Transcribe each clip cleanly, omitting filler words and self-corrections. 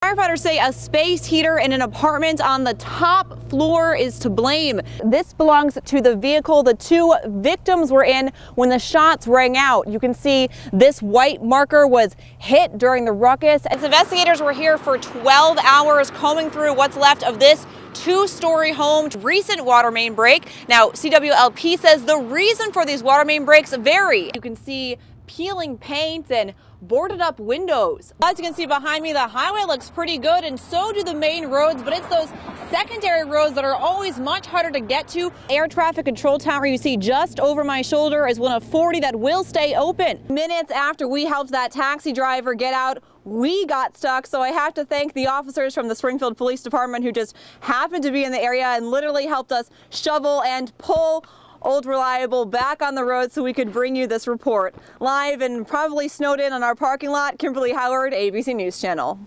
Firefighters say a space heater in an apartment on the top floor is to blame. This belongs to the vehicle the two victims were in when the shots rang out. You can see this white marker was hit during the ruckus. As investigators were here for 12 hours combing through what's left of this two-story home. Recent water main break. Now, CWLP says the reason for these water main breaks vary. You can see peeling paint and boarded up windows. As you can see behind me, the highway looks pretty good, and so do the main roads, but it's those secondary roads that are always much harder to get to. Air traffic control tower you see just over my shoulder is one of 40 that will stay open. Minutes after we helped that taxi driver get out, we got stuck, so I have to thank the officers from the Springfield Police Department who just happened to be in the area and literally helped us shovel and pull Old Reliable back on the road so we could bring you this report. Live and probably snowed in on our parking lot, Kimberly Howard, ABC News Channel.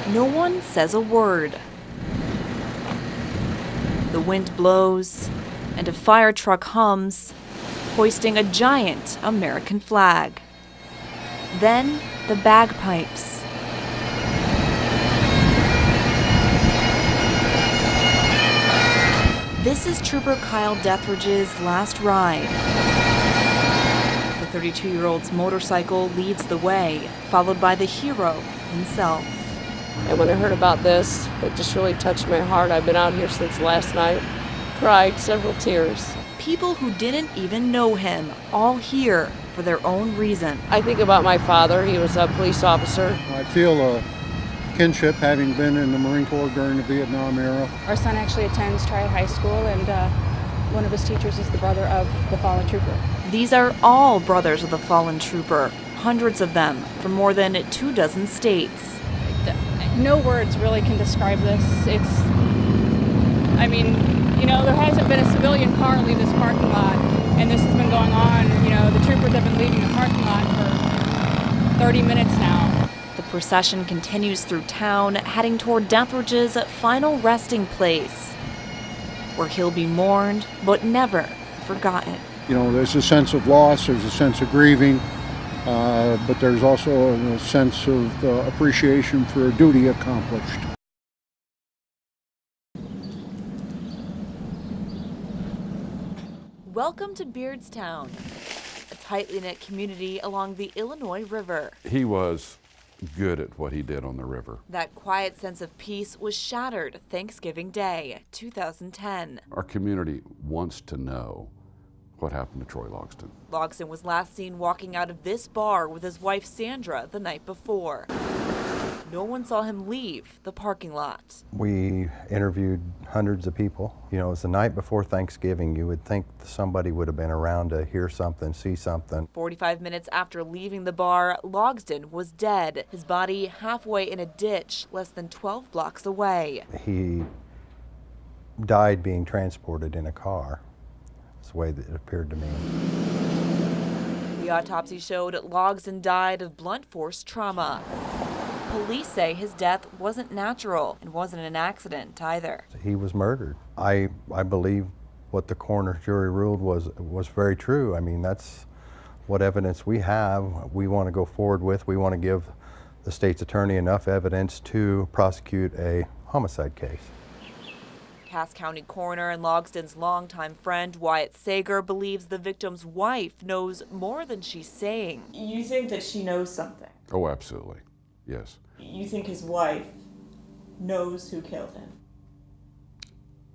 No one says a word. The wind blows and a fire truck hums, hoisting a giant American flag. Then the bagpipes. This is Trooper Kyle Dethridge's last ride. The 32-year-old's motorcycle leads the way, followed by the hero himself. And when I heard about this, it just really touched my heart. I've been out here since last night, cried several tears. People who didn't even know him, all here for their own reason. I think about my father. He was a police officer. I feel a kinship having been in the Marine Corps during the Vietnam era. Our son actually attends Triad High School, and one of his teachers is the brother of the fallen trooper. These are all brothers of the fallen trooper, hundreds of them from more than 24 states. No words really can describe this. There hasn't been a civilian car leave this parking lot, and this has been going on. The troopers have been leaving the parking lot for 30 minutes now. The procession continues through town, heading toward Dethridge's final resting place, where he'll be mourned, but never forgotten. There's a sense of loss, there's a sense of grieving, but there's also a sense of appreciation for a duty accomplished. Welcome to Beardstown, a tightly knit community along the Illinois River. He was good at what he did on the river. That quiet sense of peace was shattered Thanksgiving Day, 2010. Our community wants to know what happened to Troy Logsdon. Logsdon was last seen walking out of this bar with his wife Sandra the night before. No one saw him leave the parking lot. We interviewed hundreds of people. It was the night before Thanksgiving. You would think somebody would have been around to hear something, see something. 45 minutes after leaving the bar, Logsdon was dead, his body halfway in a ditch less than 12 blocks away. He died being transported in a car. That's the way that it appeared to me. The autopsy showed Logsdon died of blunt force trauma. Police say his death wasn't natural and wasn't an accident either. He was murdered. I believe what the coroner's jury ruled was very true. That's what evidence we have. We want to go forward with. We want to give the state's attorney enough evidence to prosecute a homicide case. Cass County coroner and Logsdon's longtime friend Wyatt Sager believes the victim's wife knows more than she's saying. You think that she knows something? Oh, absolutely. Yes. You think his wife knows who killed him?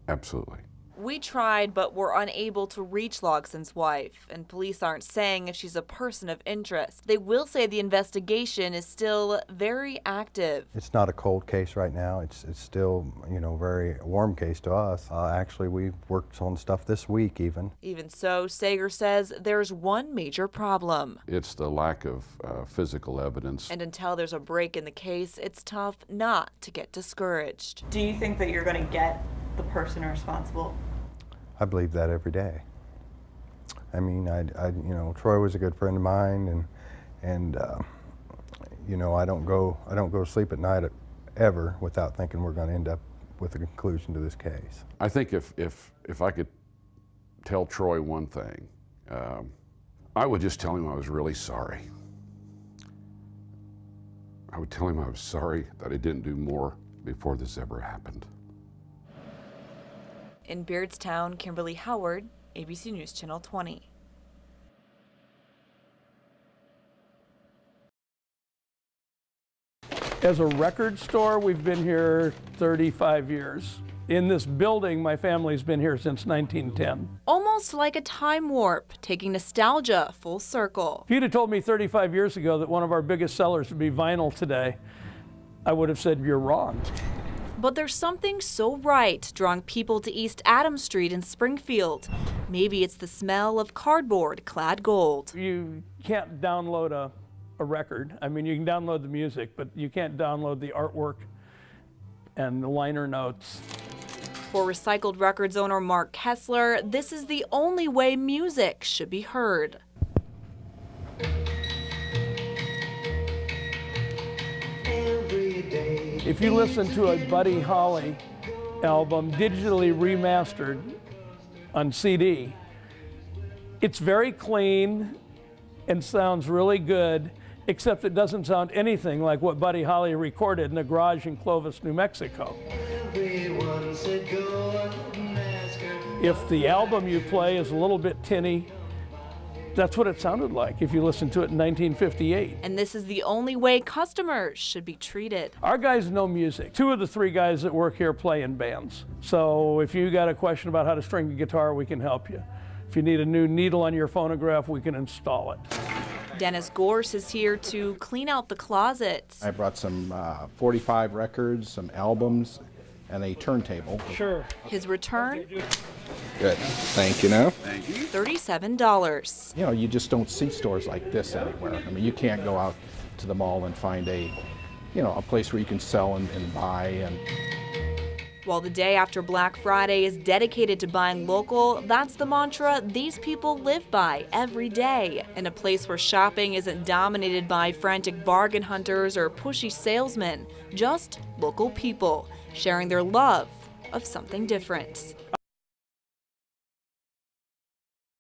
Absolutely. We tried, but were unable to reach Logsdon's wife, and police aren't saying if she's a person of interest. They will say the investigation is still very active. It's not a cold case right now. It's still, very warm case to us. Actually, we've worked on stuff this week even. Even so, Sager says there's one major problem. It's the lack of physical evidence. And until there's a break in the case, it's tough not to get discouraged. Do you think that you're going to get the person responsible? I believe that every day. Troy was a good friend of mine, and I don't go to sleep at night ever without thinking we're going to end up with a conclusion to this case. I think if I could tell Troy one thing, I would just tell him I was really sorry. I would tell him I was sorry that I didn't do more before this ever happened. In Beardstown, Kimberly Howard, ABC News Channel 20. As a record store, we've been here 35 years. In this building, my family's been here since 1910. Almost like a time warp, taking nostalgia full circle. If you'd have told me 35 years ago that one of our biggest sellers would be vinyl today, I would have said you're wrong. But there's something so right drawing people to East Adams Street in Springfield. Maybe it's the smell of cardboard clad gold. You can't download a record. I mean, you can download the music, but you can't download the artwork and the liner notes. For Recycled Records owner Mark Kessler, this is the only way music should be heard. If you listen to a Buddy Holly album digitally remastered on CD, it's very clean and sounds really good, except it doesn't sound anything like what Buddy Holly recorded in a garage in Clovis, New Mexico. If the album you play is a little bit tinny, that's what it sounded like if you listened to it in 1958. And this is the only way customers should be treated. Our guys know music. 2 of the 3 guys that work here play in bands. So if you got a question about how to string a guitar, we can help you. If you need a new needle on your phonograph, we can install it. Dennis Gorse is here to clean out the closet. I brought some 45 records, some albums, and a turntable. Sure. His return, Good. Thank you now. $37. You know, you just don't see stores like this anywhere. I mean, you can't go out to the mall and find a place where you can sell and buy. And While the day after Black Friday is dedicated to buying local, that's the mantra these people live by every day. In a place where shopping isn't dominated by frantic bargain hunters or pushy salesmen, just local people sharing their love of something different.